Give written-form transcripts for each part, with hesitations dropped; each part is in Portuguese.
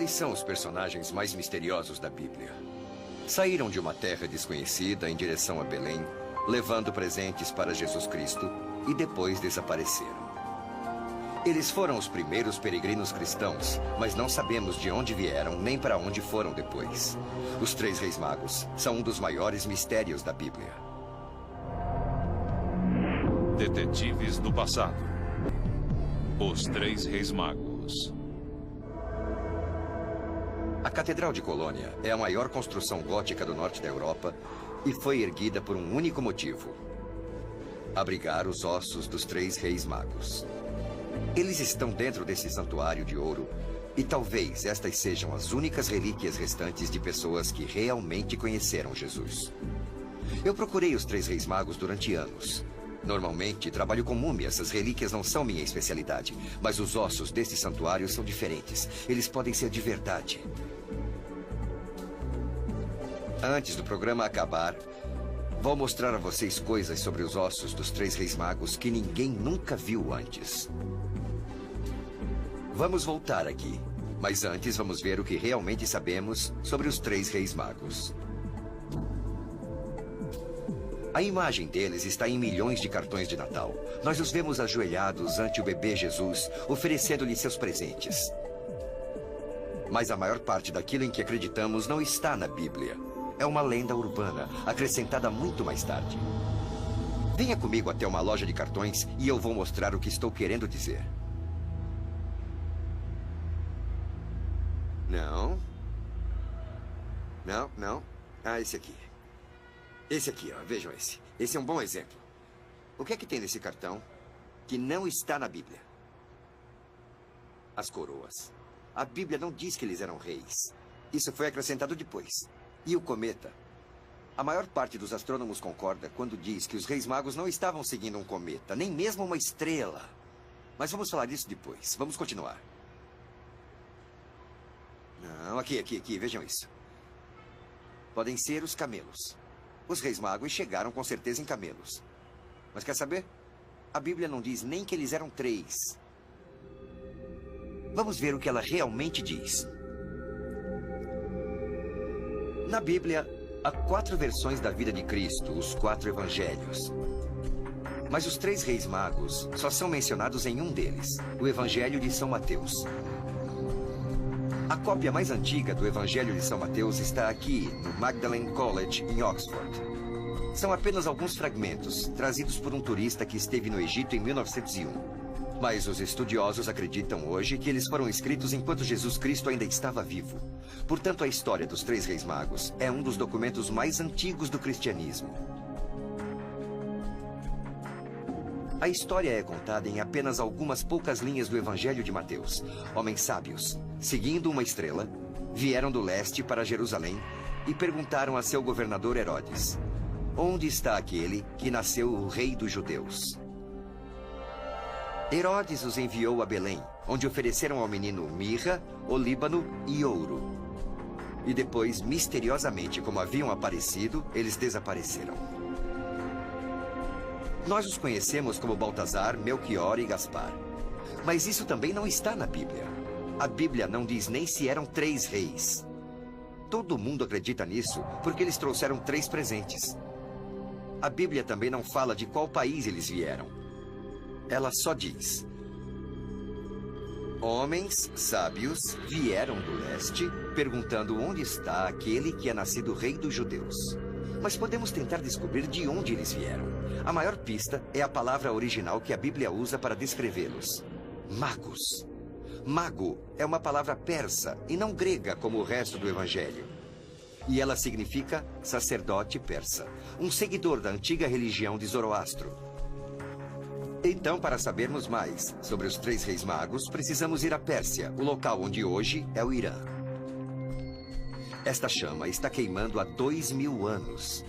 Eles são os personagens mais misteriosos da Bíblia. Saíram de uma terra desconhecida em direção a Belém, levando presentes para Jesus Cristo e depois desapareceram. Eles foram os primeiros peregrinos cristãos, mas não sabemos de onde vieram nem para onde foram depois. Os três reis magos são um dos maiores mistérios da Bíblia. Detetives do passado. Os três reis magos. A Catedral de Colônia é a maior construção gótica do norte da Europa e foi erguida por um único motivo: abrigar os ossos dos três reis magos. Eles estão dentro desse santuário de ouro e talvez estas sejam as únicas relíquias restantes de pessoas que realmente conheceram Jesus. Eu procurei os três reis magos durante anos. Normalmente trabalho com múmias, as relíquias não são minha especialidade, mas os ossos desse santuário são diferentes. Eles podem ser de verdade. Antes do programa acabar, vou mostrar a vocês coisas sobre os ossos dos três reis magos que ninguém nunca viu antes. Vamos voltar aqui, mas antes vamos ver o que realmente sabemos sobre os três reis magos. A imagem deles está em milhões de cartões de Natal. Nós os vemos ajoelhados ante o bebê Jesus, oferecendo-lhe seus presentes. Mas a maior parte daquilo em que acreditamos não está na Bíblia. É uma lenda urbana, acrescentada muito mais tarde. Venha comigo até uma loja de cartões e eu vou mostrar o que estou querendo dizer. Não. Não, não. Ah, esse aqui. Esse aqui, ó. Vejam esse. Esse é um bom exemplo. O que é que tem nesse cartão que não está na Bíblia? As coroas. A Bíblia não diz que eles eram reis. Isso foi acrescentado depois. E o cometa? A maior parte dos astrônomos concorda quando diz que os reis magos não estavam seguindo um cometa, nem mesmo uma estrela. Mas vamos falar disso depois. Vamos continuar. Não, aqui, vejam isso. Podem ser os camelos. Os reis magos chegaram com certeza em camelos. Mas quer saber? A Bíblia não diz nem que eles eram três. Vamos ver o que ela realmente diz. Na Bíblia, há 4 versões da vida de Cristo, os 4 evangelhos. Mas os 3 reis magos só são mencionados em um deles, o Evangelho de São Mateus. A cópia mais antiga do Evangelho de São Mateus está aqui, no Magdalen College, em Oxford. São apenas alguns fragmentos, trazidos por um turista que esteve no Egito em 1901. Mas os estudiosos acreditam hoje que eles foram escritos enquanto Jesus Cristo ainda estava vivo. Portanto, a história dos 3 reis magos é um dos documentos mais antigos do cristianismo. A história é contada em apenas algumas poucas linhas do Evangelho de Mateus. Homens sábios, seguindo uma estrela, vieram do leste para Jerusalém e perguntaram a seu governador Herodes: onde está aquele que nasceu o rei dos judeus? Herodes os enviou a Belém, onde ofereceram ao menino mirra, olíbano e ouro. E depois, misteriosamente, como haviam aparecido, eles desapareceram. Nós os conhecemos como Baltazar, Melquior e Gaspar. Mas isso também não está na Bíblia. A Bíblia não diz nem se eram 3 reis. Todo mundo acredita nisso porque eles trouxeram 3 presentes. A Bíblia também não fala de qual país eles vieram. Ela só diz: homens sábios vieram do leste, perguntando onde está aquele que é nascido rei dos judeus. Mas podemos tentar descobrir de onde eles vieram. A maior pista é a palavra original que a Bíblia usa para descrevê-los: magos. Mago é uma palavra persa e não grega como o resto do Evangelho. E ela significa sacerdote persa, um seguidor da antiga religião de Zoroastro. Então, para sabermos mais sobre os 3 reis magos, precisamos ir à Pérsia, o local onde hoje é o Irã. Esta chama está queimando há 2000 anos.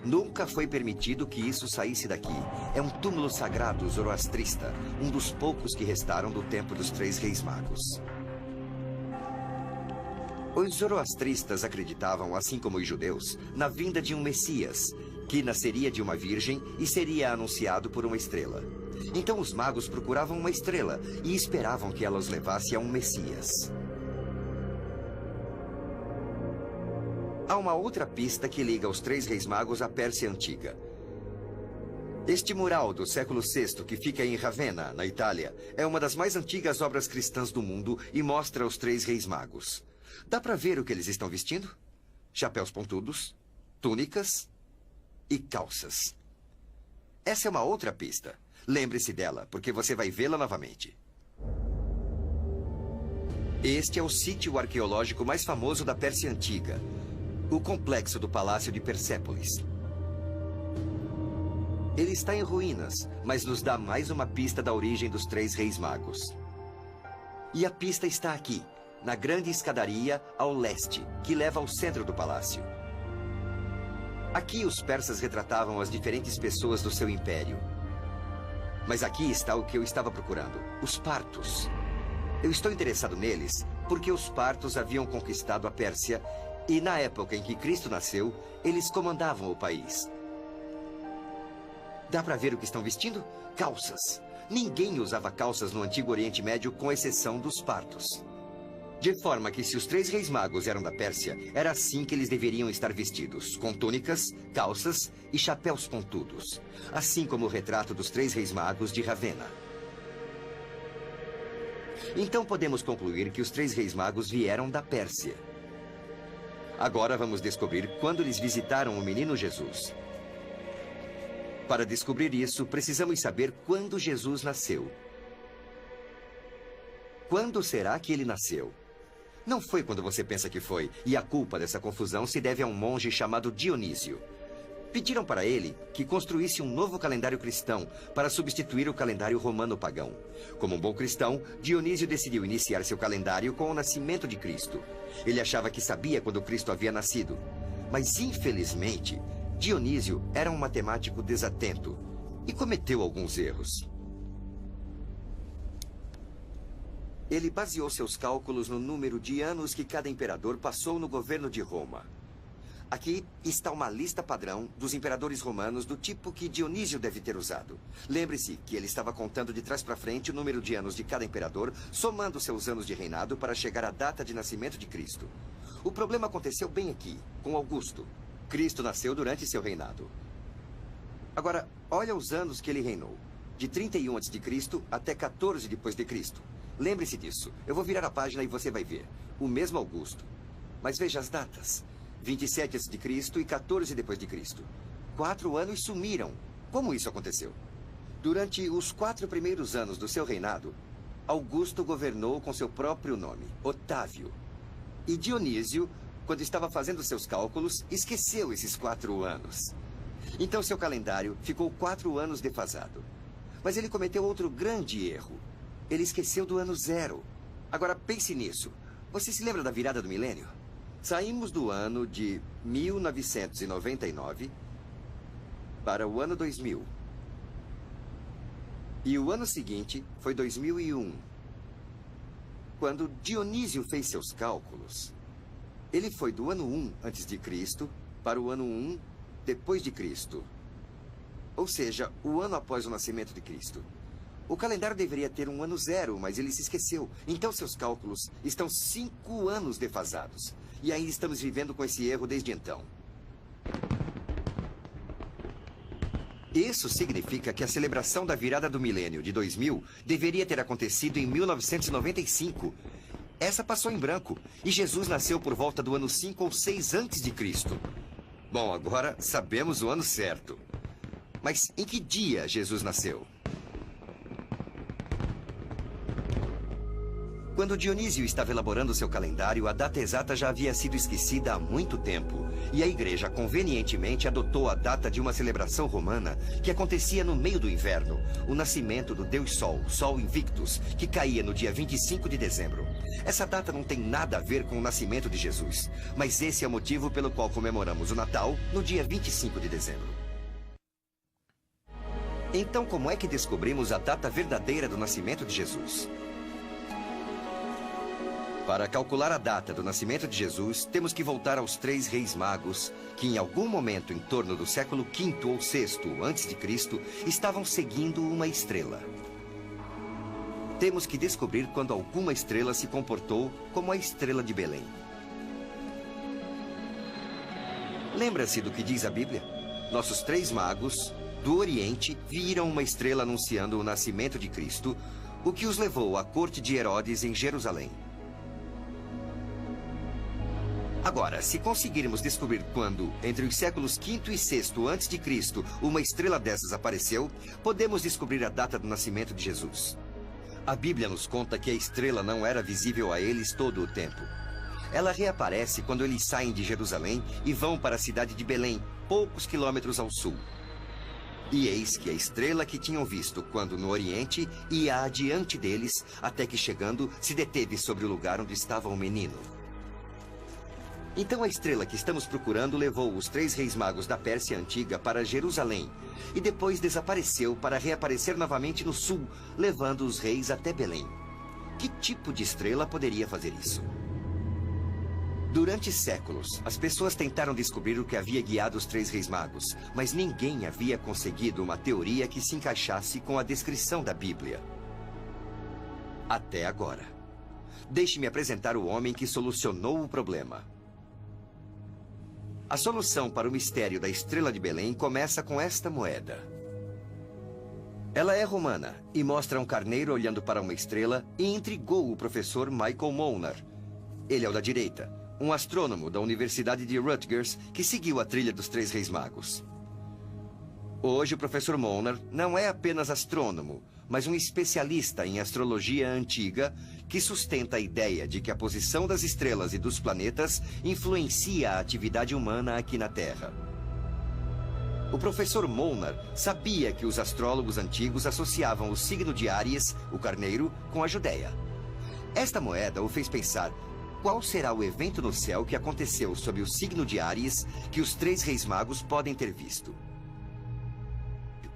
Nunca foi permitido que isso saísse daqui. É um túmulo sagrado zoroastrista, um dos poucos que restaram do tempo dos 3 reis magos. Os zoroastristas acreditavam, assim como os judeus, na vinda de um Messias, que nasceria de uma virgem e seria anunciado por uma estrela. Então os magos procuravam uma estrela e esperavam que ela os levasse a um Messias. uma outra pista que liga os três reis magos à Pérsia Antiga. Este mural do século VI, que fica em Ravenna, na Itália, é uma das mais antigas obras cristãs do mundo e mostra os três reis magos. Dá para ver o que eles estão vestindo? Chapéus pontudos, túnicas e calças. Essa é uma outra pista. Lembre-se dela, porque você vai vê-la novamente. Este é o sítio arqueológico mais famoso da Pérsia Antiga, o complexo do Palácio de Persépolis. Ele está em ruínas, mas nos dá mais uma pista da origem dos três reis magos. E a pista está aqui, na grande escadaria ao leste, que leva ao centro do palácio. Aqui os persas retratavam as diferentes pessoas do seu império. Mas aqui está o que eu estava procurando, os partos. Eu estou interessado neles porque os partos haviam conquistado a Pérsia e na época em que Cristo nasceu, eles comandavam o país. Dá para ver o que estão vestindo? Calças. Ninguém usava calças no Antigo Oriente Médio, com exceção dos partos. De forma que se os três reis magos eram da Pérsia, era assim que eles deveriam estar vestidos, com túnicas, calças e chapéus pontudos. Assim como o retrato dos três reis magos de Ravenna. Então podemos concluir que os três reis magos vieram da Pérsia. Agora vamos descobrir quando eles visitaram o menino Jesus. Para descobrir isso, precisamos saber quando Jesus nasceu. Quando será que ele nasceu? Não foi quando você pensa que foi, e a culpa dessa confusão se deve a um monge chamado Dionísio. Pediram para ele que construísse um novo calendário cristão para substituir o calendário romano pagão. Como um bom cristão, Dionísio decidiu iniciar seu calendário com o nascimento de Cristo. Ele achava que sabia quando Cristo havia nascido. Mas, infelizmente, Dionísio era um matemático desatento e cometeu alguns erros. Ele baseou seus cálculos no número de anos que cada imperador passou no governo de Roma. Aqui está uma lista padrão dos imperadores romanos do tipo que Dionísio deve ter usado. Lembre-se que ele estava contando de trás para frente o número de anos de cada imperador, somando seus anos de reinado para chegar à data de nascimento de Cristo. O problema aconteceu bem aqui, com Augusto. Cristo nasceu durante seu reinado. Agora, olha os anos que ele reinou. De 31 a.C. até 14 depois de Cristo. Lembre-se disso. Eu vou virar a página e você vai ver. O mesmo Augusto. Mas veja as datas. 27 a.C. e 14 depois de Cristo. 4 anos sumiram. Como isso aconteceu? Durante os 4 primeiros anos do seu reinado, Augusto governou com seu próprio nome, Otávio. E Dionísio, quando estava fazendo seus cálculos, esqueceu esses 4 anos. Então seu calendário ficou 4 anos defasado. Mas ele cometeu outro grande erro. Ele esqueceu do ano 0. Agora pense nisso. Você se lembra da virada do milênio? Saímos do ano de 1999 para o ano 2000. E o ano seguinte foi 2001. Quando Dionísio fez seus cálculos, ele foi do ano 1 antes de Cristo para o ano 1 depois de Cristo. Ou seja, o ano após o nascimento de Cristo. O calendário deveria ter um ano 0, mas ele se esqueceu. Então seus cálculos estão 5 anos defasados. E ainda estamos vivendo com esse erro desde então. Isso significa que a celebração da virada do milênio de 2000 deveria ter acontecido em 1995. Essa passou em branco. E Jesus nasceu por volta do ano 5 ou 6 antes de Cristo. Bom, agora sabemos o ano certo. Mas em que dia Jesus nasceu? Quando Dionísio estava elaborando seu calendário, a data exata já havia sido esquecida há muito tempo. E a igreja convenientemente adotou a data de uma celebração romana que acontecia no meio do inverno, o nascimento do Deus Sol, Sol Invictus, que caía no dia 25 de dezembro. Essa data não tem nada a ver com o nascimento de Jesus, mas esse é o motivo pelo qual comemoramos o Natal no dia 25 de dezembro. Então, como é que descobrimos a data verdadeira do nascimento de Jesus? Para calcular a data do nascimento de Jesus, temos que voltar aos 3 reis magos, que em algum momento em torno do século V ou VI a.C., estavam seguindo uma estrela. Temos que descobrir quando alguma estrela se comportou como a estrela de Belém. Lembra-se do que diz a Bíblia? Nossos 3 magos do Oriente viram uma estrela anunciando o nascimento de Cristo, o que os levou à corte de Herodes em Jerusalém. Agora, se conseguirmos descobrir quando, entre os séculos V e VI a.C., uma estrela dessas apareceu, podemos descobrir a data do nascimento de Jesus. A Bíblia nos conta que a estrela não era visível a eles todo o tempo. Ela reaparece quando eles saem de Jerusalém e vão para a cidade de Belém, poucos quilômetros ao sul. E eis que a estrela que tinham visto quando no Oriente ia adiante deles, até que chegando, se deteve sobre o lugar onde estava o menino. Então a estrela que estamos procurando levou os 3 reis magos da Pérsia Antiga para Jerusalém e depois desapareceu para reaparecer novamente no sul, levando os reis até Belém. Que tipo de estrela poderia fazer isso? Durante séculos, as pessoas tentaram descobrir o que havia guiado os 3 reis magos, mas ninguém havia conseguido uma teoria que se encaixasse com a descrição da Bíblia. Até agora. Deixe-me apresentar o homem que solucionou o problema. A solução para o mistério da estrela de Belém começa com esta moeda. Ela é romana e mostra um carneiro olhando para uma estrela e intrigou o professor Michael Molnar. Ele é o da direita, um astrônomo da Universidade de Rutgers que seguiu a trilha dos 3 reis magos. Hoje o professor Molnar não é apenas astrônomo, mas um especialista em astrologia antiga que sustenta a ideia de que a posição das estrelas e dos planetas influencia a atividade humana aqui na Terra. O professor Molnar sabia que os astrólogos antigos associavam o signo de Áries, o carneiro, com a Judéia. Esta moeda o fez pensar: qual será o evento no céu que aconteceu sob o signo de Áries que os 3 reis magos podem ter visto?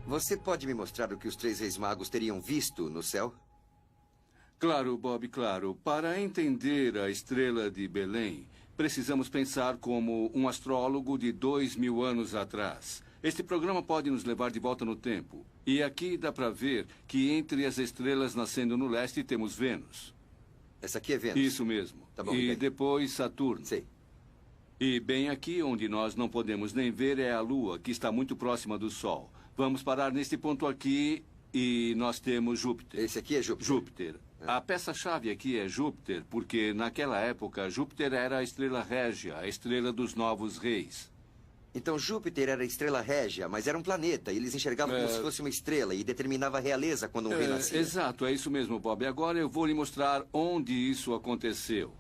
Você pode me mostrar o que os 3 reis magos teriam visto no céu? Claro, Bob, claro. Para entender a estrela de Belém, precisamos pensar como um astrólogo de 2000 anos atrás. Este programa pode nos levar de volta no tempo. E aqui dá para ver que entre as estrelas nascendo no leste temos Vênus. Essa aqui é Vênus? Isso mesmo. Tá bom, e depois Saturno. Sei. E bem aqui, onde nós não podemos nem ver, é a Lua, que está muito próxima do Sol. Vamos parar neste ponto aqui e nós temos Júpiter. Esse aqui é Júpiter? Júpiter. A peça-chave aqui é Júpiter, porque naquela época Júpiter era a estrela régia, a estrela dos novos reis. Então Júpiter era a estrela régia, mas era um planeta, e eles enxergavam como se fosse uma estrela e determinava a realeza quando um rei nascia. Exato, é isso mesmo, Bob. Agora eu vou lhe mostrar onde isso aconteceu.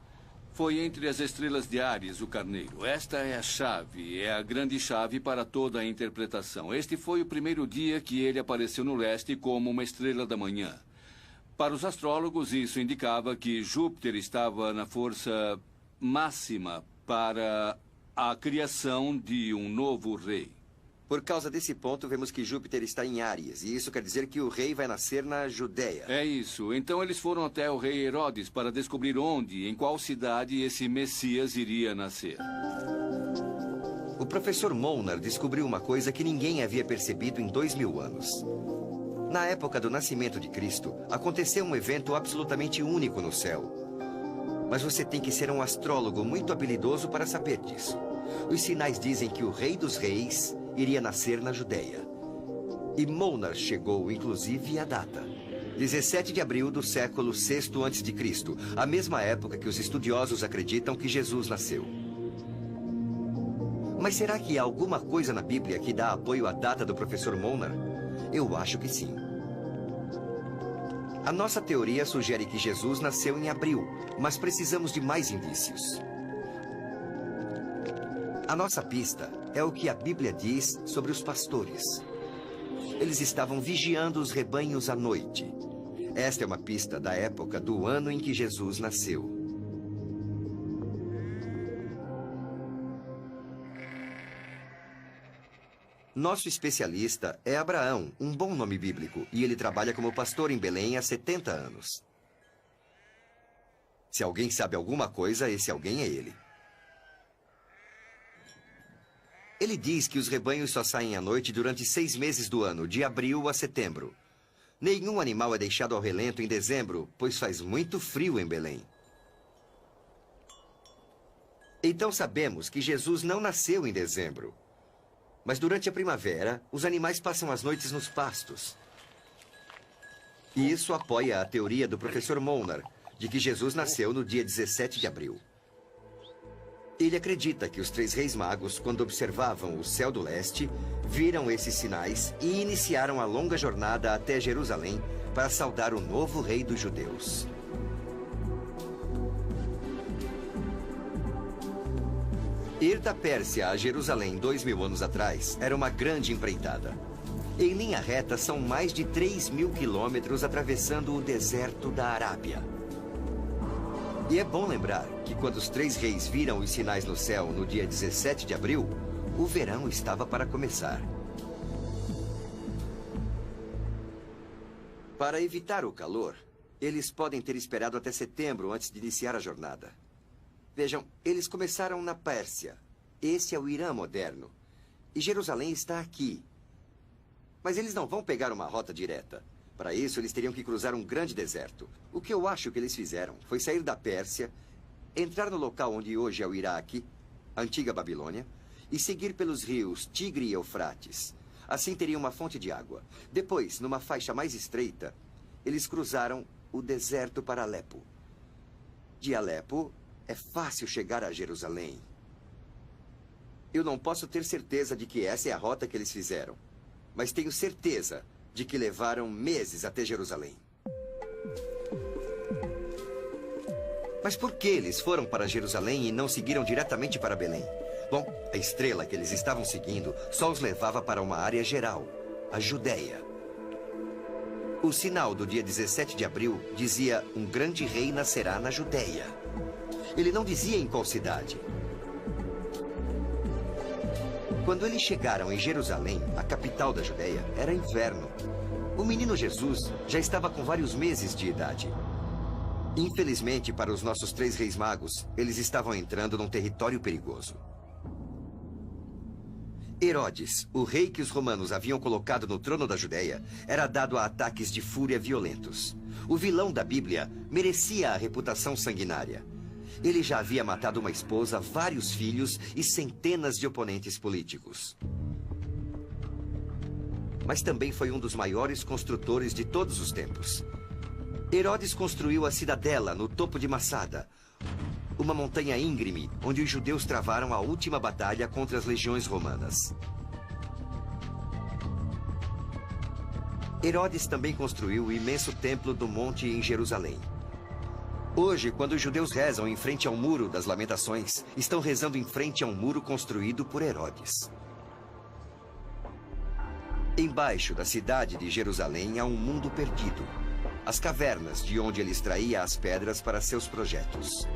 Foi entre as estrelas de Áries, o carneiro. Esta é a chave, é a grande chave para toda a interpretação. Este foi o primeiro dia que ele apareceu no leste como uma estrela da manhã. Para os astrólogos, isso indicava que Júpiter estava na força máxima para a criação de um novo rei. Por causa desse ponto, vemos que Júpiter está em Áries, e isso quer dizer que o rei vai nascer na Judéia. É isso. Então eles foram até o rei Herodes para descobrir onde, em qual cidade esse Messias iria nascer. O professor Molnar descobriu uma coisa que ninguém havia percebido em 2000 anos. Na época do nascimento de Cristo, aconteceu um evento absolutamente único no céu. Mas você tem que ser um astrólogo muito habilidoso para saber disso. Os sinais dizem que o Rei dos Reis iria nascer na Judéia. E Molnar chegou, inclusive, à data. 17 de abril do século VI a.C., a mesma época que os estudiosos acreditam que Jesus nasceu. Mas será que há alguma coisa na Bíblia que dá apoio à data do professor Molnar? Eu acho que sim. A nossa teoria sugere que Jesus nasceu em abril, mas precisamos de mais indícios. A nossa pista é o que a Bíblia diz sobre os pastores. Eles estavam vigiando os rebanhos à noite. Esta é uma pista da época do ano em que Jesus nasceu. Nosso especialista é Abraão, um bom nome bíblico, e ele trabalha como pastor em Belém há 70 anos. Se alguém sabe alguma coisa, esse alguém é ele. Ele diz que os rebanhos só saem à noite durante 6 meses do ano, de abril a setembro. Nenhum animal é deixado ao relento em dezembro, pois faz muito frio em Belém. Então sabemos que Jesus não nasceu em dezembro. Mas durante a primavera, os animais passam as noites nos pastos. E isso apoia a teoria do professor Molnar, de que Jesus nasceu no dia 17 de abril. Ele acredita que os 3 reis magos, quando observavam o céu do leste, viram esses sinais e iniciaram a longa jornada até Jerusalém para saudar o novo rei dos judeus. Ir da Pérsia a Jerusalém 2000 anos atrás era uma grande empreitada. Em linha reta, são mais de 3.000 quilômetros atravessando o deserto da Arábia. E é bom lembrar que quando os 3 reis viram os sinais no céu no dia 17 de abril, o verão estava para começar. Para evitar o calor, eles podem ter esperado até setembro antes de iniciar a jornada. Vejam, eles começaram na Pérsia. Esse é o Irã moderno. E Jerusalém está aqui. Mas eles não vão pegar uma rota direta. Para isso, eles teriam que cruzar um grande deserto. O que eu acho que eles fizeram foi sair da Pérsia, entrar no local onde hoje é o Iraque, a antiga Babilônia, e seguir pelos rios Tigre e Eufrates. Assim teriam uma fonte de água. Depois, numa faixa mais estreita, eles cruzaram o deserto para Alepo. De Alepo, é fácil chegar a Jerusalém. Eu não posso ter certeza de que essa é a rota que eles fizeram, mas tenho certeza de que levaram meses até Jerusalém. Mas por que eles foram para Jerusalém e não seguiram diretamente para Belém? Bom, a estrela que eles estavam seguindo só os levava para uma área geral, a Judéia. O sinal do dia 17 de abril dizia: um grande rei nascerá na Judéia. Ele não dizia em qual cidade. Quando eles chegaram em Jerusalém, a capital da Judéia, era inverno. O menino Jesus já estava com vários meses de idade. Infelizmente, para os nossos 3 reis magos, eles estavam entrando num território perigoso. Herodes, o rei que os romanos haviam colocado no trono da Judéia, era dado a ataques de fúria violentos. O vilão da Bíblia merecia a reputação sanguinária. Ele já havia matado uma esposa, vários filhos e centenas de oponentes políticos. Mas também foi um dos maiores construtores de todos os tempos. Herodes construiu a cidadela no topo de Massada, uma montanha íngreme onde os judeus travaram a última batalha contra as legiões romanas. Herodes também construiu o imenso templo do monte em Jerusalém. Hoje, quando os judeus rezam em frente ao Muro das Lamentações, estão rezando em frente a um muro construído por Herodes. Embaixo da cidade de Jerusalém há um mundo perdido. As cavernas de onde ele extraía as pedras para seus projetos.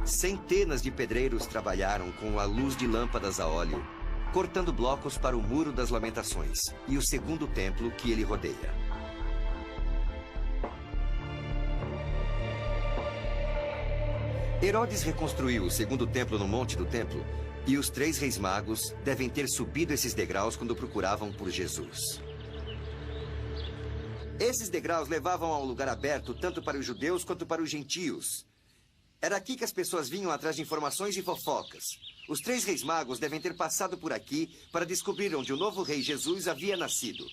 Centenas de pedreiros trabalharam com a luz de lâmpadas a óleo, cortando blocos para o Muro das Lamentações e o segundo templo que ele rodeia. Herodes reconstruiu o segundo templo no Monte do Templo, e os 3 reis magos devem ter subido esses degraus quando procuravam por Jesus. Esses degraus levavam a um lugar aberto tanto para os judeus quanto para os gentios. Era aqui que as pessoas vinham atrás de informações e fofocas. Os 3 reis magos devem ter passado por aqui para descobrir onde o novo rei Jesus havia nascido.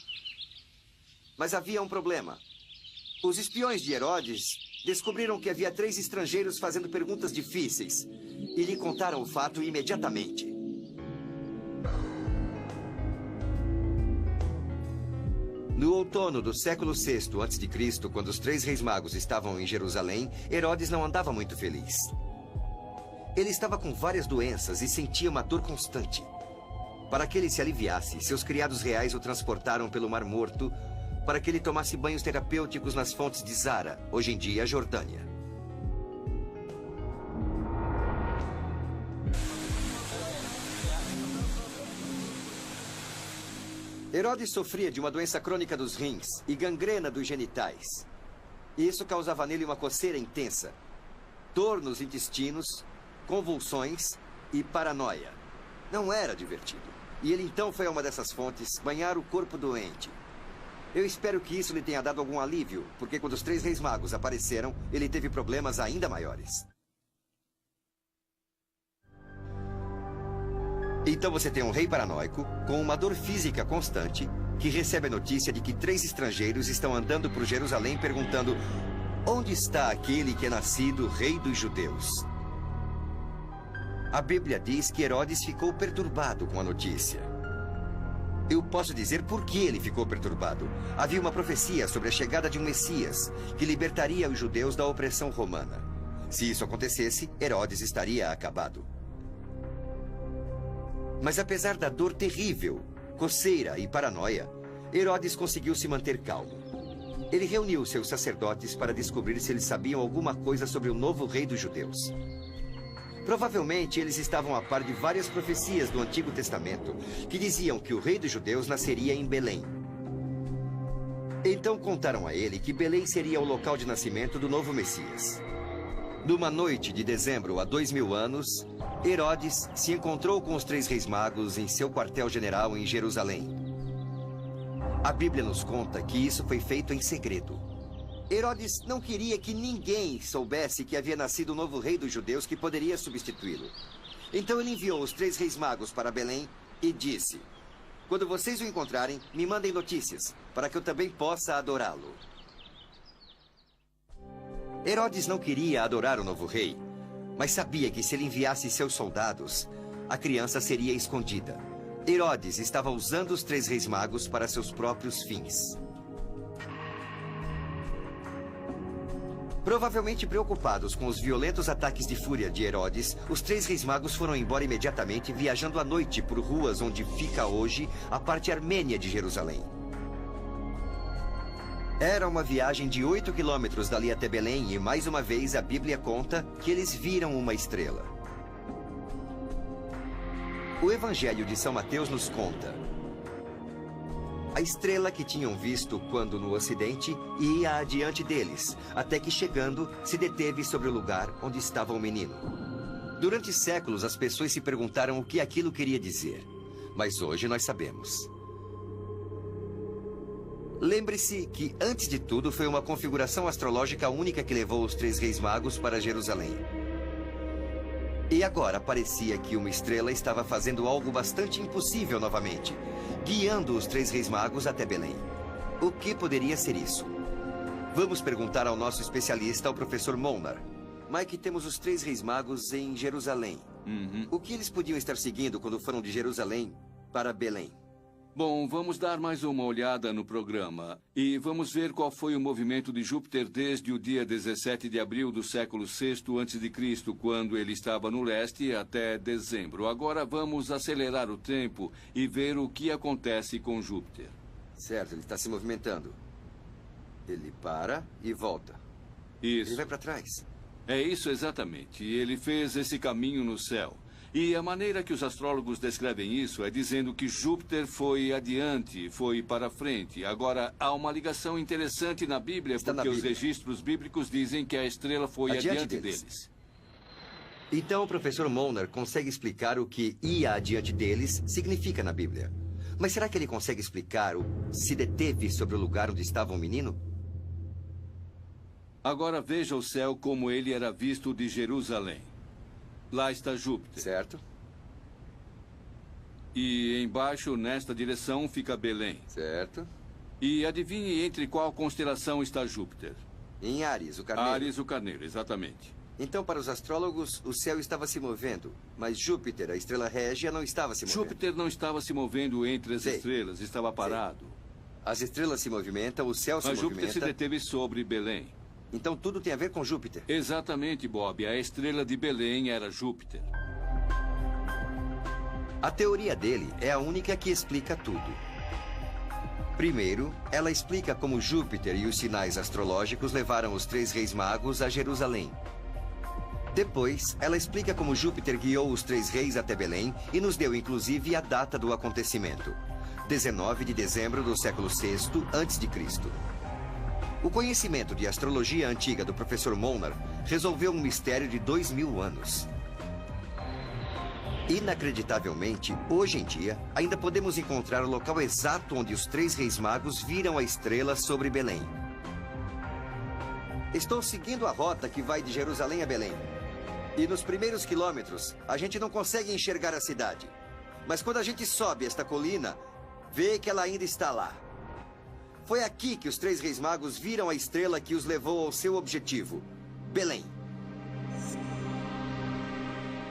Mas havia um problema. Os espiões de Herodes descobriram que havia 3 estrangeiros fazendo perguntas difíceis e lhe contaram o fato imediatamente. No outono do século VI a.C., quando os 3 reis magos estavam em Jerusalém, Herodes não andava muito feliz. Ele estava com várias doenças e sentia uma dor constante. Para que ele se aliviasse, seus criados reais o transportaram pelo Mar Morto para que ele tomasse banhos terapêuticos nas fontes de Zara, hoje em dia a Jordânia. Herodes sofria de uma doença crônica dos rins e gangrena dos genitais. Isso causava nele uma coceira intensa, dor nos intestinos, convulsões e paranoia. Não era divertido. E ele então foi a uma dessas fontes banhar o corpo doente. Eu espero que isso lhe tenha dado algum alívio, porque quando os 3 reis magos apareceram, ele teve problemas ainda maiores. Então você tem um rei paranoico, com uma dor física constante, que recebe a notícia de que 3 estrangeiros estão andando por Jerusalém perguntando: onde está aquele que é nascido rei dos judeus? A Bíblia diz que Herodes ficou perturbado com a notícia. Eu posso dizer por que ele ficou perturbado. Havia uma profecia sobre a chegada de um Messias, que libertaria os judeus da opressão romana. Se isso acontecesse, Herodes estaria acabado. Mas apesar da dor terrível, coceira e paranoia, Herodes conseguiu se manter calmo. Ele reuniu seus sacerdotes para descobrir se eles sabiam alguma coisa sobre o novo rei dos judeus. Provavelmente eles estavam a par de várias profecias do Antigo Testamento que diziam que o rei dos judeus nasceria em Belém. Então contaram a ele que Belém seria o local de nascimento do novo Messias. Numa noite de dezembro há 2000 anos, Herodes se encontrou com os 3 reis magos em seu quartel-general em Jerusalém. A Bíblia nos conta que isso foi feito em segredo. Herodes não queria que ninguém soubesse que havia nascido o novo rei dos judeus que poderia substituí-lo. Então ele enviou os 3 reis magos para Belém e disse: quando vocês o encontrarem, me mandem notícias, para que eu também possa adorá-lo. Herodes não queria adorar o novo rei, mas sabia que se ele enviasse seus soldados, a criança seria escondida. Herodes estava usando os 3 reis magos para seus próprios fins. Provavelmente preocupados com os violentos ataques de fúria de Herodes, os 3 reis magos foram embora imediatamente, viajando à noite por ruas onde fica hoje a parte armênia de Jerusalém. Era uma viagem de 8 quilômetros dali até Belém e, mais uma vez, a Bíblia conta que eles viram uma estrela. O Evangelho de São Mateus nos conta: a estrela que tinham visto quando no ocidente ia adiante deles, até que chegando, se deteve sobre o lugar onde estava o menino. Durante séculos, as pessoas se perguntaram o que aquilo queria dizer. Mas hoje nós sabemos. Lembre-se que, antes de tudo, foi uma configuração astrológica única que levou os 3 reis magos para Jerusalém. E agora parecia que uma estrela estava fazendo algo bastante impossível novamente, guiando os 3 reis magos até Belém. O que poderia ser isso? Vamos perguntar ao nosso especialista, o professor Molnar. Mike, temos os 3 reis magos em Jerusalém. O que eles podiam estar seguindo quando foram de Jerusalém para Belém? Bom, vamos dar mais uma olhada no programa e vamos ver qual foi o movimento de Júpiter desde o dia 17 de abril do século VI a.C., quando ele estava no leste, até dezembro. Agora vamos acelerar o tempo e ver o que acontece com Júpiter. Certo, ele está se movimentando. Ele para e volta. Isso. Ele vai para trás. É isso exatamente. Ele fez esse caminho no céu. E a maneira que os astrólogos descrevem isso é dizendo que Júpiter foi adiante, foi para frente. Agora, há uma ligação interessante na Bíblia, porque os registros bíblicos dizem que a estrela foi adiante deles. Então o professor Molnar consegue explicar o que ia adiante deles significa na Bíblia. Mas será que ele consegue explicar o se deteve sobre o lugar onde estava o menino? Agora veja o céu como ele era visto de Jerusalém. Lá está Júpiter. Certo. E embaixo, nesta direção, fica Belém. Certo. E adivinhe entre qual constelação está Júpiter? Em Áries, o Carneiro. Áries, o Carneiro, exatamente. Então, para os astrólogos, o céu estava se movendo, mas Júpiter, a estrela régia, não estava se movendo. Júpiter não estava se movendo entre as estrelas, estava parado. As estrelas se movimentam, o céu se movimenta. Mas Júpiter se deteve sobre Belém. Então tudo tem a ver com Júpiter. Exatamente, Bob. A estrela de Belém era Júpiter. A teoria dele é a única que explica tudo. Primeiro, ela explica como Júpiter e os sinais astrológicos levaram os 3 reis magos a Jerusalém. Depois, ela explica como Júpiter guiou os 3 reis até Belém e nos deu inclusive a data do acontecimento. 19 de dezembro do século VI a.C. O conhecimento de astrologia antiga do professor Molnar resolveu um mistério de 2000 anos. Inacreditavelmente, hoje em dia, ainda podemos encontrar o local exato onde os 3 reis magos viram a estrela sobre Belém. Estou seguindo a rota que vai de Jerusalém a Belém. E nos primeiros quilômetros, a gente não consegue enxergar a cidade. Mas quando a gente sobe esta colina, vê que ela ainda está lá. Foi aqui que os 3 reis magos viram a estrela que os levou ao seu objetivo, Belém.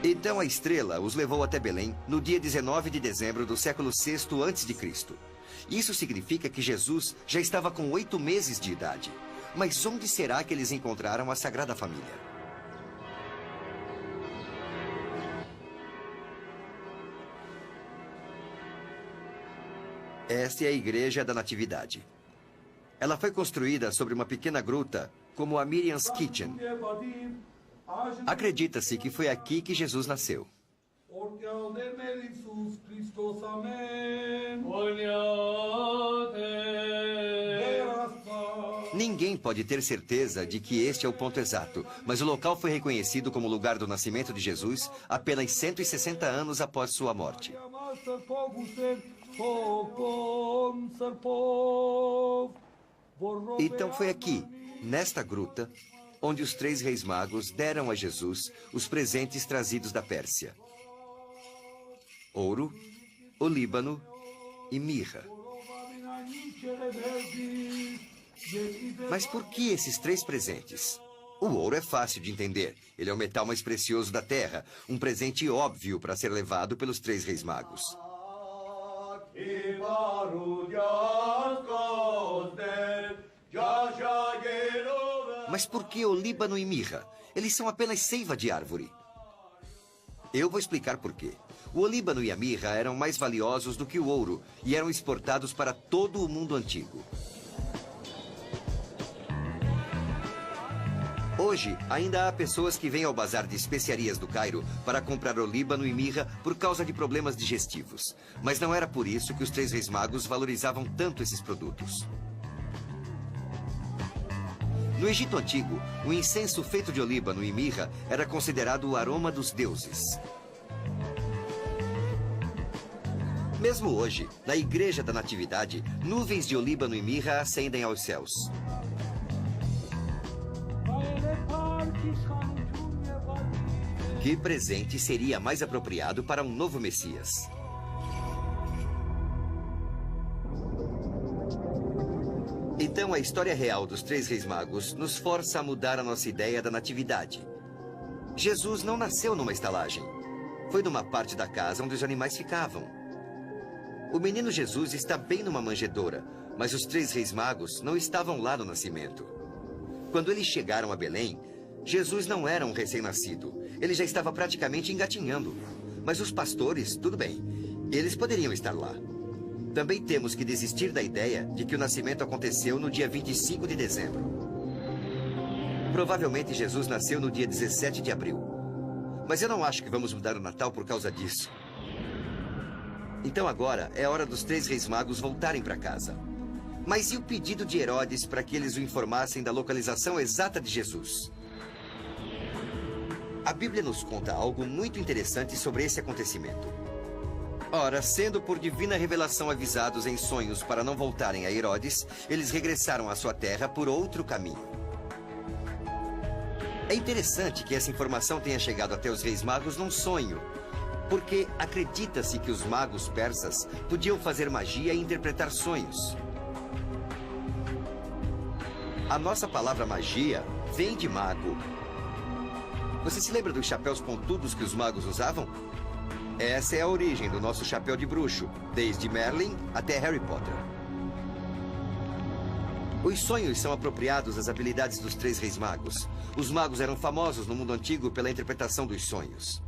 Então a estrela os levou até Belém no dia 19 de dezembro do século VI a.C. Isso significa que Jesus já estava com 8 meses de idade. Mas onde será que eles encontraram a Sagrada Família? Esta é a Igreja da Natividade. Ela foi construída sobre uma pequena gruta, como a Miriam's Kitchen. Acredita-se que foi aqui que Jesus nasceu. Ninguém pode ter certeza de que este é o ponto exato, mas o local foi reconhecido como lugar do nascimento de Jesus apenas 160 anos após sua morte. Então foi aqui, nesta gruta, onde os 3 reis magos deram a Jesus os presentes trazidos da Pérsia: ouro, olíbano e mirra. Mas por que esses 3 presentes? O ouro é fácil de entender. Ele é o metal mais precioso da terra, um presente óbvio para ser levado pelos 3 reis magos. Mas por que olíbano e mirra? Eles são apenas seiva de árvore. Eu vou explicar por quê. O olíbano e a mirra eram mais valiosos do que o ouro e eram exportados para todo o mundo antigo. Hoje, ainda há pessoas que vêm ao bazar de especiarias do Cairo para comprar olíbano e mirra por causa de problemas digestivos. Mas não era por isso que os 3 reis magos valorizavam tanto esses produtos. No Egito Antigo, o incenso feito de olíbano e mirra era considerado o aroma dos deuses. Mesmo hoje, na Igreja da Natividade, nuvens de olíbano e mirra ascendem aos céus. Que presente seria mais apropriado para um novo Messias? Então, a história real dos 3 reis magos nos força a mudar a nossa ideia da natividade. Jesus não nasceu numa estalagem. Foi numa parte da casa onde os animais ficavam. O menino Jesus está bem numa manjedoura, mas os 3 reis magos não estavam lá no nascimento. Quando eles chegaram a Belém, Jesus não era um recém-nascido. Ele já estava praticamente engatinhando. Mas os pastores, tudo bem, eles poderiam estar lá. Também temos que desistir da ideia de que o nascimento aconteceu no dia 25 de dezembro. Provavelmente Jesus nasceu no dia 17 de abril. Mas eu não acho que vamos mudar o Natal por causa disso. Então agora é hora dos 3 reis magos voltarem para casa. Mas e o pedido de Herodes para que eles o informassem da localização exata de Jesus? A Bíblia nos conta algo muito interessante sobre esse acontecimento. Ora, sendo por divina revelação avisados em sonhos para não voltarem a Herodes, eles regressaram à sua terra por outro caminho. É interessante que essa informação tenha chegado até os reis magos num sonho, porque acredita-se que os magos persas podiam fazer magia e interpretar sonhos. A nossa palavra magia vem de mago. Você se lembra dos chapéus pontudos que os magos usavam? Essa é a origem do nosso chapéu de bruxo, desde Merlin até Harry Potter. Os sonhos são apropriados às habilidades dos 3 reis magos. Os magos eram famosos no mundo antigo pela interpretação dos sonhos.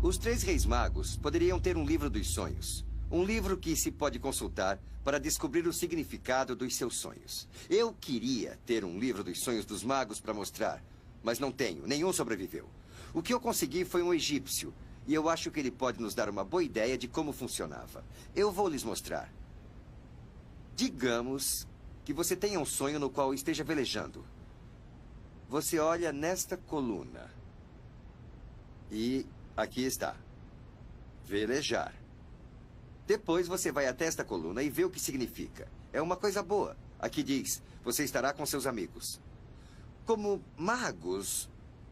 Os 3 reis magos poderiam ter um livro dos sonhos. Um livro que se pode consultar para descobrir o significado dos seus sonhos. Eu queria ter um livro dos sonhos dos magos para mostrar, mas não tenho, nenhum sobreviveu. O que eu consegui foi um egípcio, e eu acho que ele pode nos dar uma boa ideia de como funcionava. Eu vou lhes mostrar. Digamos que você tenha um sonho no qual esteja velejando. Você olha nesta coluna. E aqui está. Velejar. Depois você vai até esta coluna e vê o que significa. É uma coisa boa. Aqui diz, você estará com seus amigos. Como magos,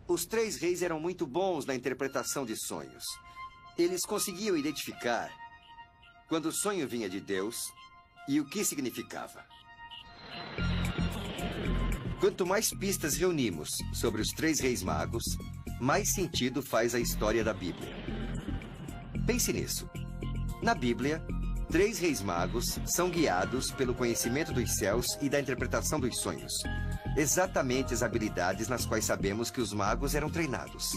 os 3 reis eram muito bons na interpretação de sonhos. Eles conseguiam identificar quando o sonho vinha de Deus e o que significava. Quanto mais pistas reunimos sobre os 3 reis magos, mais sentido faz a história da Bíblia. Pense nisso. Na Bíblia, 3 reis magos são guiados pelo conhecimento dos céus e da interpretação dos sonhos. Exatamente as habilidades nas quais sabemos que os magos eram treinados.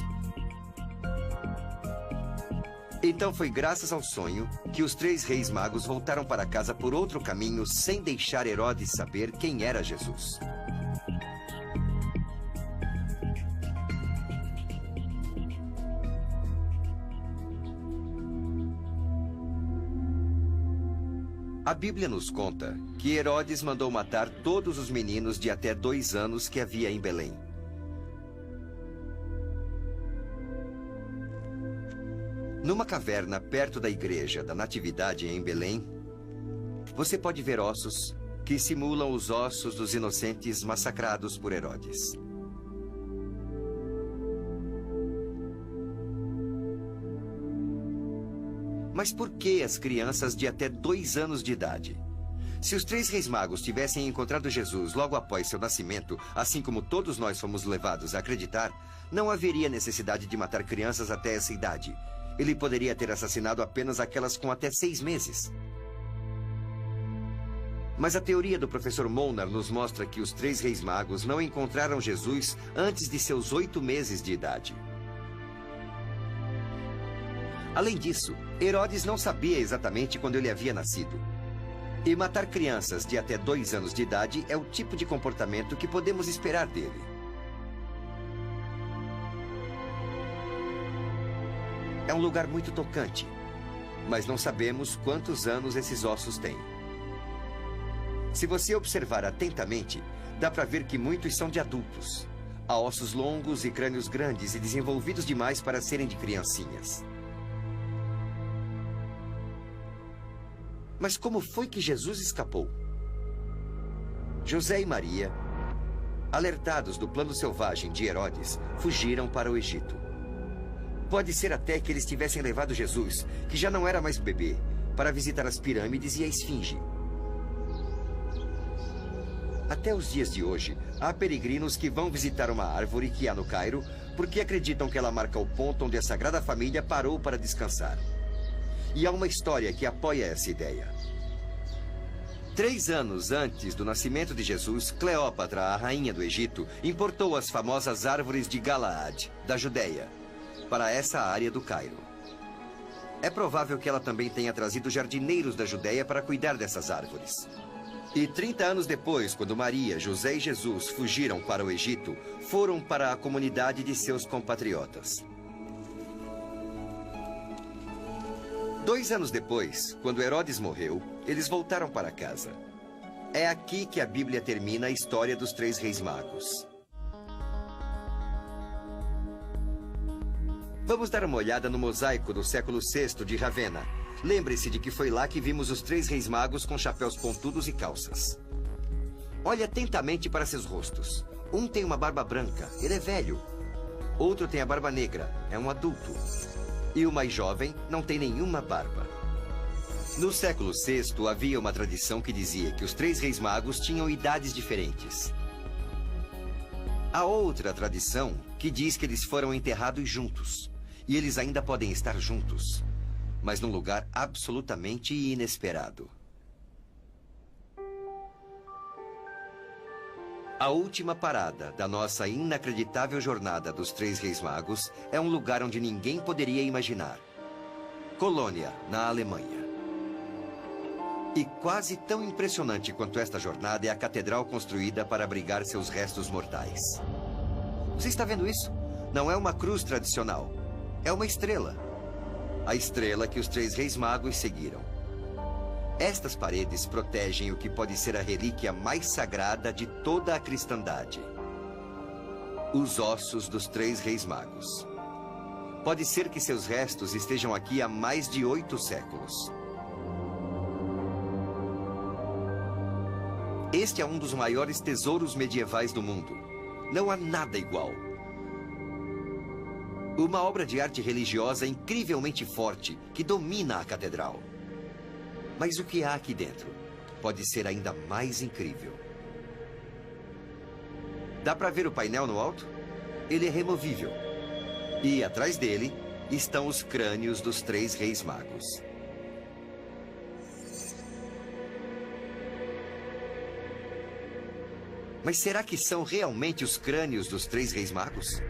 Então foi graças ao sonho que os 3 reis magos voltaram para casa por outro caminho sem deixar Herodes saber quem era Jesus. A Bíblia nos conta que Herodes mandou matar todos os meninos de até 2 anos que havia em Belém. Numa caverna perto da igreja da Natividade em Belém, você pode ver ossos que simulam os ossos dos inocentes massacrados por Herodes. Mas por que as crianças de até 2 anos de idade? Se os 3 reis magos tivessem encontrado Jesus logo após seu nascimento, assim como todos nós fomos levados a acreditar, não haveria necessidade de matar crianças até essa idade. Ele poderia ter assassinado apenas aquelas com até 6 meses. Mas a teoria do professor Molnar nos mostra que os 3 reis magos não encontraram Jesus antes de seus 8 meses de idade. Além disso, Herodes não sabia exatamente quando ele havia nascido. E matar crianças de até 2 anos de idade é o tipo de comportamento que podemos esperar dele. É um lugar muito tocante, mas não sabemos quantos anos esses ossos têm. Se você observar atentamente, dá para ver que muitos são de adultos. Há ossos longos e crânios grandes e desenvolvidos demais para serem de criancinhas. Mas como foi que Jesus escapou? José e Maria, alertados do plano selvagem de Herodes, fugiram para o Egito. Pode ser até que eles tivessem levado Jesus, que já não era mais bebê, para visitar as pirâmides e a esfinge. Até os dias de hoje, há peregrinos que vão visitar uma árvore que há no Cairo porque acreditam que ela marca o ponto onde a Sagrada Família parou para descansar. E há uma história que apoia essa ideia. 3 anos antes do nascimento de Jesus, Cleópatra, a rainha do Egito, importou as famosas árvores de Galaad, da Judéia, para essa área do Cairo. É provável que ela também tenha trazido jardineiros da Judéia para cuidar dessas árvores. E 30 anos depois, quando Maria, José e Jesus fugiram para o Egito, foram para a comunidade de seus compatriotas. 2 anos depois, quando Herodes morreu, eles voltaram para casa. É aqui que a Bíblia termina a história dos 3 reis magos. Vamos dar uma olhada no mosaico do século VI de Ravenna. Lembre-se de que foi lá que vimos os 3 reis magos com chapéus pontudos e calças. Olhe atentamente para seus rostos. Um tem uma barba branca, ele é velho. Outro tem a barba negra, é um adulto. E o mais jovem não tem nenhuma barba. No século VI, havia uma tradição que dizia que os 3 reis magos tinham idades diferentes. Há outra tradição que diz que eles foram enterrados juntos. E eles ainda podem estar juntos, mas num lugar absolutamente inesperado. A última parada da nossa inacreditável jornada dos 3 reis magos é um lugar onde ninguém poderia imaginar. Colônia, na Alemanha. E quase tão impressionante quanto esta jornada é a catedral construída para abrigar seus restos mortais. Você está vendo isso? Não é uma cruz tradicional. É uma estrela. A estrela que os 3 reis magos seguiram. Estas paredes protegem o que pode ser a relíquia mais sagrada de toda a cristandade. Os ossos dos 3 reis magos. Pode ser que seus restos estejam aqui há mais de 8 séculos. Este é um dos maiores tesouros medievais do mundo. Não há nada igual. Uma obra de arte religiosa incrivelmente forte que domina a catedral. Mas o que há aqui dentro pode ser ainda mais incrível. Dá para ver o painel no alto? Ele é removível. E atrás dele estão os crânios dos 3 reis magos. Mas será que são realmente os crânios dos 3 reis magos?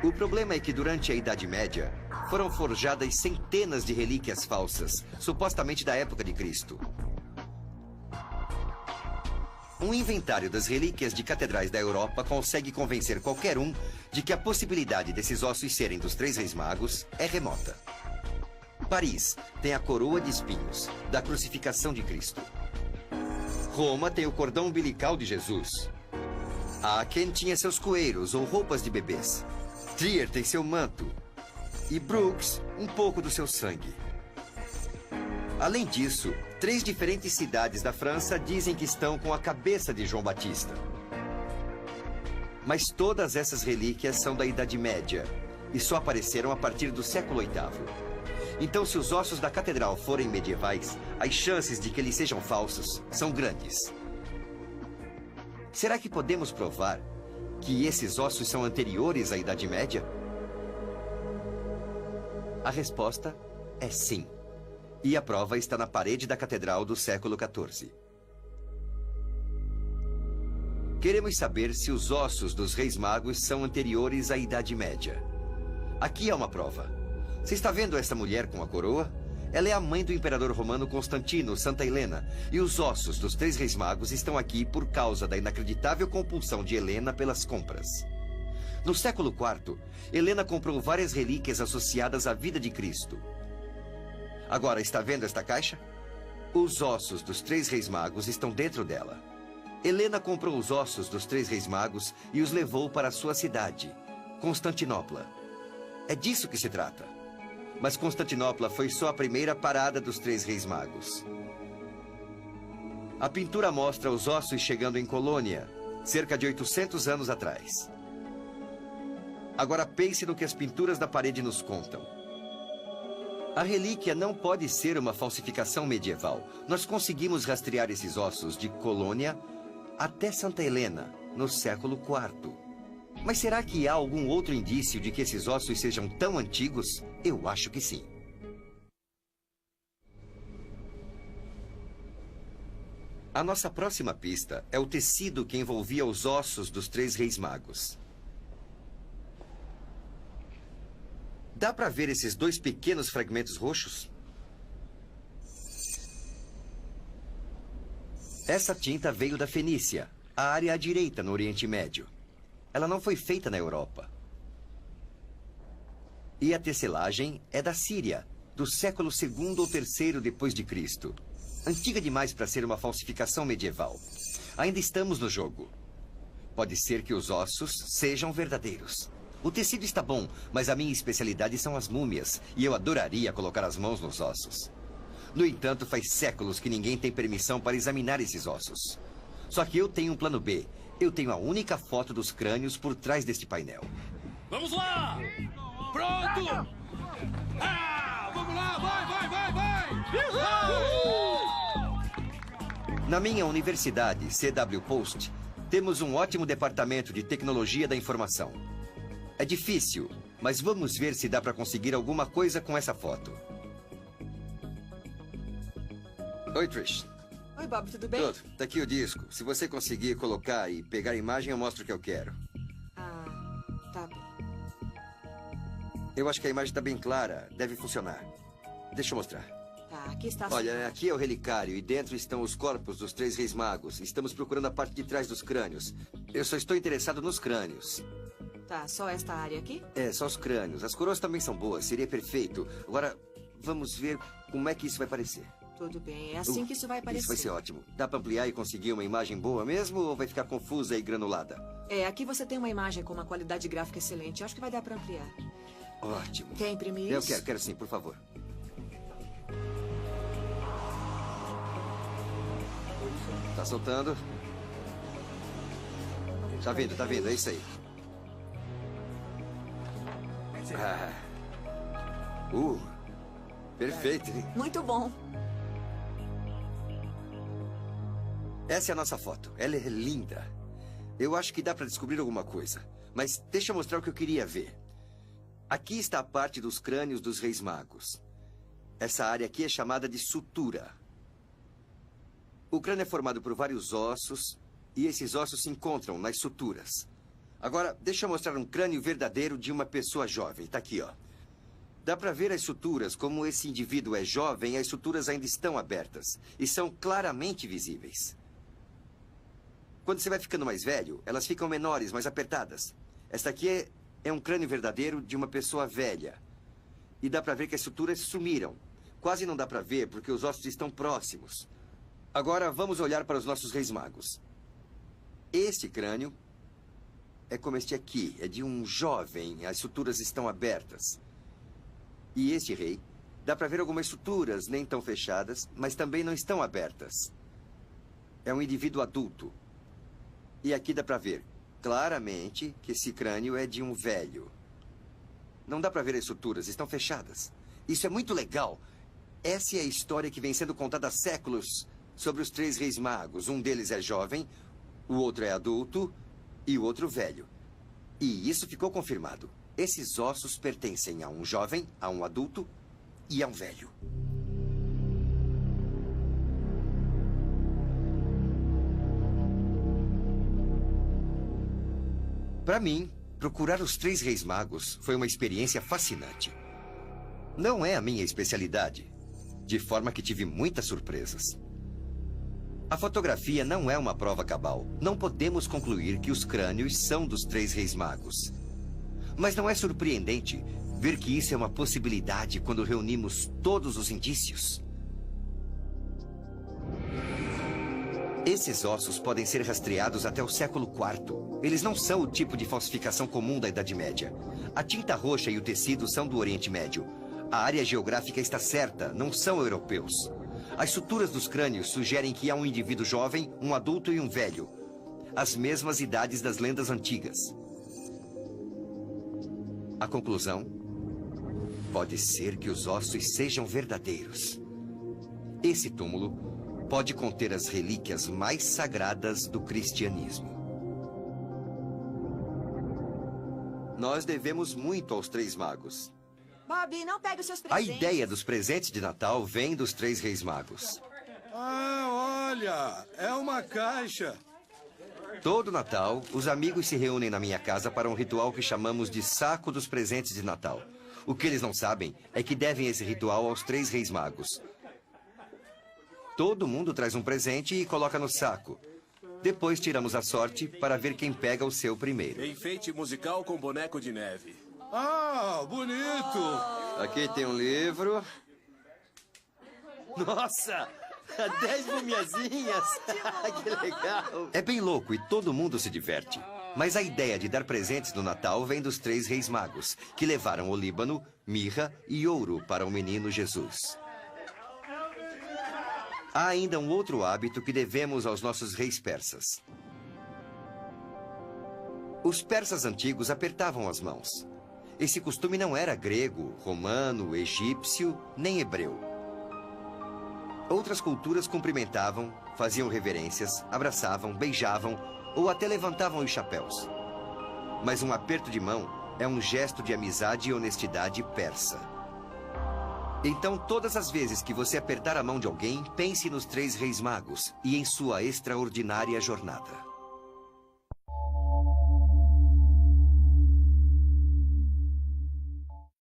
O problema é que durante a Idade Média foram forjadas centenas de relíquias falsas, supostamente da época de Cristo. Um inventário das relíquias de catedrais da Europa consegue convencer qualquer um de que a possibilidade desses ossos serem dos 3 reis magos é remota. Paris tem a coroa de espinhos da crucificação de Cristo. Roma tem o cordão umbilical de Jesus. Aachen tinha seus coeiros ou roupas de bebês. Trier tem seu manto. E Brooks, um pouco do seu sangue. Além disso, 3 diferentes cidades da França dizem que estão com a cabeça de João Batista. Mas todas essas relíquias são da Idade Média e só apareceram a partir do século VIII. Então, se os ossos da catedral forem medievais, as chances de que eles sejam falsos são grandes. Será que podemos provar que esses ossos são anteriores à Idade Média? A resposta é sim. E a prova está na parede da catedral do século XIV. Queremos saber se os ossos dos reis magos são anteriores à Idade Média. Aqui há uma prova. Você está vendo essa mulher com a coroa? Ela é a mãe do imperador romano Constantino, Santa Helena. E os ossos dos 3 reis magos estão aqui por causa da inacreditável compulsão de Helena pelas compras. No século IV, Helena comprou várias relíquias associadas à vida de Cristo. Agora, está vendo esta caixa? Os ossos dos 3 reis magos estão dentro dela. Helena comprou os ossos dos 3 reis magos e os levou para a sua cidade, Constantinopla. É disso que se trata. Mas Constantinopla foi só a primeira parada dos 3 reis magos. A pintura mostra os ossos chegando em Colônia, cerca de 800 anos atrás. Agora pense no que as pinturas da parede nos contam. A relíquia não pode ser uma falsificação medieval. Nós conseguimos rastrear esses ossos de Colônia até Santa Helena, no século IV. Mas será que há algum outro indício de que esses ossos sejam tão antigos? Eu acho que sim. A nossa próxima pista é o tecido que envolvia os ossos dos 3 reis magos. Dá para ver esses 2 pequenos fragmentos roxos? Essa tinta veio da Fenícia, a área à direita no Oriente Médio. Ela não foi feita na Europa. E a tecelagem é da Síria, do século II ou III depois de Cristo. Antiga demais para ser uma falsificação medieval. Ainda estamos no jogo. Pode ser que os ossos sejam verdadeiros. O tecido está bom, mas a minha especialidade são as múmias, e eu adoraria colocar as mãos nos ossos. No entanto, faz séculos que ninguém tem permissão para examinar esses ossos. Só que eu tenho um plano B. Eu tenho a única foto dos crânios por trás deste painel. Vamos lá! Pronto! Ah, vamos lá! Vai! Na minha universidade, CW Post, temos um ótimo departamento de tecnologia da informação. É difícil, mas vamos ver se dá para conseguir alguma coisa com essa foto. Oi, Trish. Oi, Bob, tudo bem? Tudo. Tá aqui o disco. Se você conseguir colocar e pegar a imagem, eu mostro o que eu quero. Ah, tá bem. Eu acho que a imagem tá bem clara. Deve funcionar. Deixa eu mostrar. Tá, aqui está. Olha, aqui é o relicário e dentro estão os corpos dos 3 reis magos. Estamos procurando a parte de trás dos crânios. Eu só estou interessado nos crânios. Tá, só esta área aqui? É, só os crânios. As coroas também são boas, seria perfeito. Agora, vamos ver como é que isso vai parecer. Tudo bem, é assim que isso vai aparecer. Isso vai ser ótimo. Dá pra ampliar e conseguir uma imagem boa mesmo ou vai ficar confusa e granulada? Aqui você tem uma imagem com uma qualidade gráfica excelente. Acho que vai dar pra ampliar. Ótimo. Quer imprimir Eu isso? quero sim, por favor. Tá soltando. Tá vindo, é isso aí. Perfeito, hein? Muito bom. Essa é a nossa foto. Ela é linda. Eu acho que dá pra descobrir alguma coisa. Mas deixa eu mostrar o que eu queria ver. Aqui está a parte dos crânios dos reis magos. Essa área aqui é chamada de sutura. O crânio é formado por vários ossos, e esses ossos se encontram nas suturas. Agora, deixa eu mostrar um crânio verdadeiro de uma pessoa jovem. Tá aqui, ó. Dá pra ver as suturas. Como esse indivíduo é jovem, as suturas ainda estão abertas. E são claramente visíveis. Quando você vai ficando mais velho, elas ficam menores, mais apertadas. Esta aqui é um crânio verdadeiro de uma pessoa velha. E dá pra ver que as suturas sumiram. Quase não dá pra ver, porque os ossos estão próximos. Agora, vamos olhar para os nossos reis magos. Este crânio é como este aqui. É de um jovem. As suturas estão abertas. E este rei, dá pra ver algumas suturas, nem tão fechadas, mas também não estão abertas. É um indivíduo adulto. E aqui dá pra ver claramente que esse crânio é de um velho. Não dá pra ver as suturas, estão fechadas. Isso é muito legal. Essa é a história que vem sendo contada há séculos sobre os 3 reis magos. Um deles é jovem, o outro é adulto e o outro velho. E isso ficou confirmado. Esses ossos pertencem a um jovem, a um adulto e a um velho. Para mim, procurar os 3 reis magos foi uma experiência fascinante. Não é a minha especialidade, de forma que tive muitas surpresas. A fotografia não é uma prova cabal. Não podemos concluir que os crânios são dos 3 reis magos. Mas não é surpreendente ver que isso é uma possibilidade quando reunimos todos os indícios. Esses ossos podem ser rastreados até o século IV. Eles não são o tipo de falsificação comum da Idade Média. A tinta roxa e o tecido são do Oriente Médio. A área geográfica está certa, não são europeus. As suturas dos crânios sugerem que há um indivíduo jovem, um adulto e um velho. As mesmas idades das lendas antigas. A conclusão? Pode ser que os ossos sejam verdadeiros. Esse túmulo pode conter as relíquias mais sagradas do cristianismo. Nós devemos muito aos 3 magos. Bob, não pegue os seus A presentes. ideia dos presentes de Natal vem dos 3 reis magos. Ah, olha, é uma caixa. Todo Natal, os amigos se reúnem na minha casa para um ritual que chamamos de Saco dos Presentes de Natal. O que eles não sabem é que devem esse ritual aos 3 reis magos. Todo mundo traz um presente e coloca no saco. Depois tiramos a sorte para ver quem pega o seu primeiro. Enfeite musical com boneco de neve. Ah, bonito. Aqui tem um livro. Nossa! 10 mumiazinhas! Que legal! É bem louco e todo mundo se diverte. Mas a ideia de dar presentes no Natal vem dos 3 reis magos, que levaram olíbano, mirra e ouro para o menino Jesus. Há ainda um outro hábito que devemos aos nossos reis persas. Os persas antigos apertavam as mãos. Esse costume não era grego, romano, egípcio, nem hebreu. Outras culturas cumprimentavam, faziam reverências, abraçavam, beijavam ou até levantavam os chapéus. Mas um aperto de mão é um gesto de amizade e honestidade persa. Então, todas as vezes que você apertar a mão de alguém, pense nos 3 reis magos e em sua extraordinária jornada.